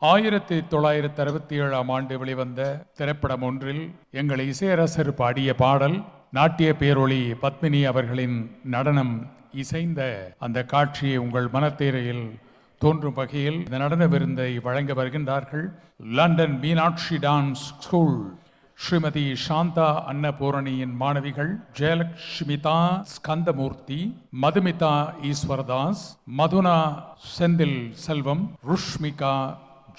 1967 ஆண்டு வெளிவந்த திரைப்படம் ஒன்றில் எங்கள் இசையரசர் பாடிய பாடல், நாட்டிய பேரொளி பத்மினி அவர்களின் நடனம் இசைந்த அந்த காட்சியை உங்கள் மனத்தேரையில் தோன்றும் வகையில் இந்த நடன விருந்தை வழங்க வருகின்றார்கள் London Meenakshi dance school Shrimati Shantha அன்னபூரணியின் மாணவிகள் ஜெயலக்ஷ்மிதா ஸ்கந்தமூர்த்தி, மதுமிதா ஈஸ்வரதாஸ், மதுனா செந்தில் செல்வம், ருஷ்மிகா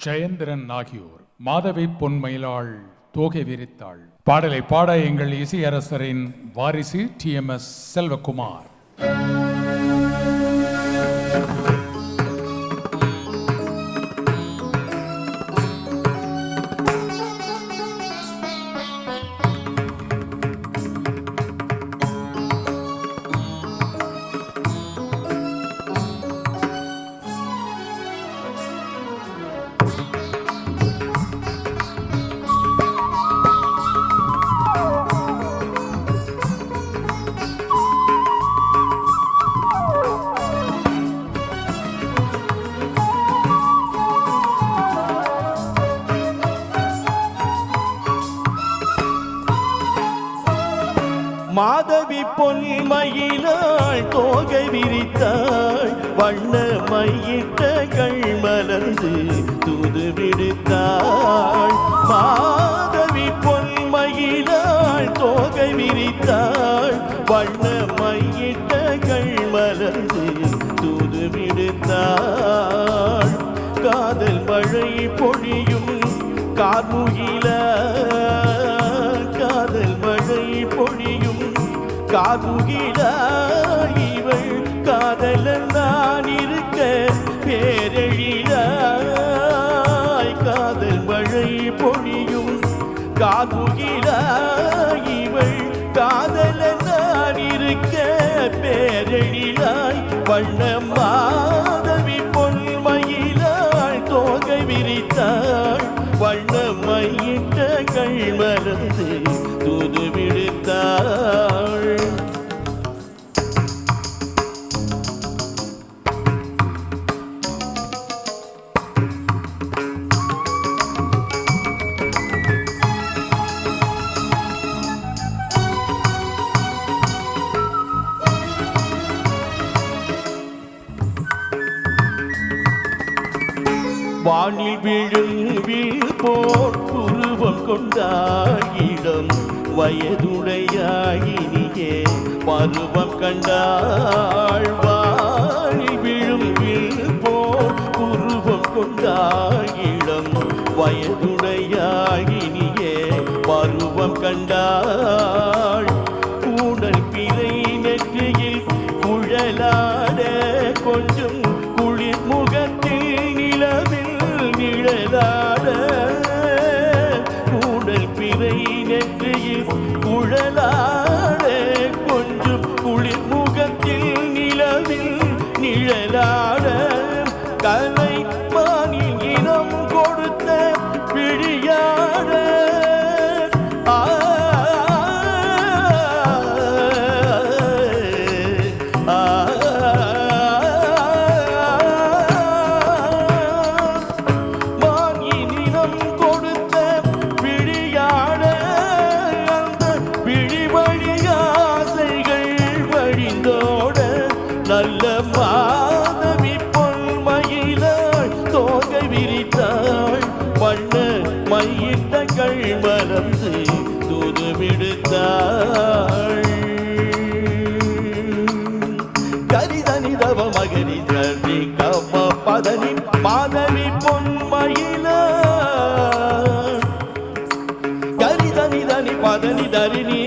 ஜெயந்திரன் ஆகியோர். மாதவி பொன்மயிலாள் தோகை விரித்தாள். பாடலை பாட எங்கள் இசையரசரின் வாரிசு TMS செல்வகுமார். மாதவி பொன்மயிலாள் தோகை விரித்தாள், வண்ண மையிட்ட கள் மலர்ந்து தூது விடுத்தாள். மாதவி பொன்மயிலாள் தோகை விரித்தாள், வண்ண மையிட்ட கள் மலர்ந்து தூது விடுத்தாள். காதல் மழை பொழியும் கார்முகில, காதல் மழை பொழியும் கார்முகில, இவள் காதலன் நான் இருக்க பேரெழில. காதல் மழை பொழியும் கார்முகில, இவள் காதலன் நான் இருக்க பேரெழிலாய். வண்ண மாதவி பொன்மயிலாள் தோகை விரித்தாள், வண்ண மையிட்ட கள் மலர்ந்து தூது விடுத்தாள். வானில் விழுவில் போர் உருவம் கொண்டாயிடம், வயதுடையாயினியே பருவம் கண்டாள். வானில் விழுவில் போர் உருவம் கொண்டாயிடம், வயதுடையாயினியே பருவம் கண்டாள். ஊடல் பிறை நெற்றியில் குழலாட, கொஞ்சம் குளிர் முகத்தில் நிலவில் நிழலாட. கூடல் பிறை நெற்றியில் குழலாட, கொஞ்சம் குளிர் முகத்தில் நிலவில் நிழலாட. கலை மானில் இனம் கொடுத்த பிடியாட, நல்ல மாதவி பொன்மயிலாள் தோகை விரித்தாள், வண்ண மையிட்ட கள் மலர்ந்து தூது விடுத்தாள். கரிதனி தவ மகரி ஜரி கம பதனி மாதவி பொன்மயிலாள். கரிதனி தனி பதனி தரினி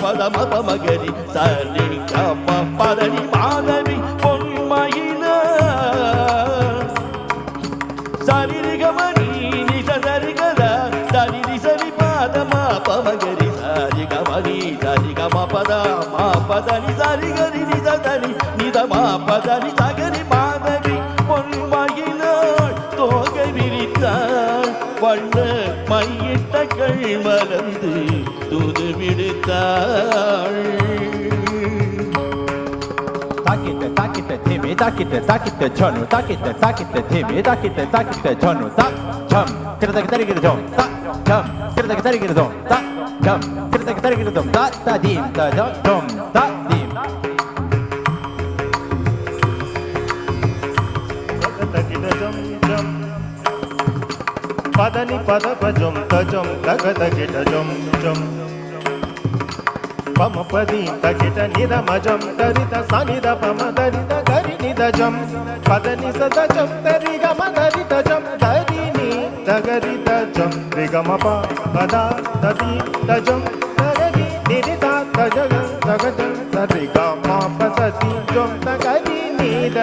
பத மத மகரி சரி கம பதனி மாதவி பொன்மயிலாள். சரி கமனி நிசரி கத தனி நிசரி பாத மா பமகரி சரி கமனி சரி கம பத மா பதனி சரி கரி நிதனி நித மா பதனி சகரி மாதவி பொன்மயிலாள் தோகை விரித்தாள், வண்ண மையிட்ட கள் மலர்ந்து தூது விடுத்தாள். ताकित धीमे ताकित झनु ताकित धीमे ताकित झनु ता झम किरतक तरिगिर झम ता झम किरतक तरिगिर झम ता झम किरतक तरिगिर झम ता दीम ता झम ता दीम तकित जम जम पदनि पद पजम तजम तकित जम जम पम पदी तकिट निरमजम तरित सनिद पम तरित गरि निदजम पदनि सदजम तरि गम तरित जम तरि नि तगरि तजम रिगम प पदा तदि तजम तगरि निरित तजग तगज तरि गम पदति जम तगरि निद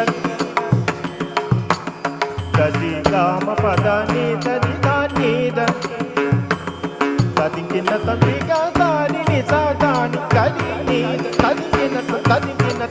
तदि गम पदा नि तदि निद तदिकिन तदिगा दानि नि सा दानि गरि नि तदिकिन तदिकिन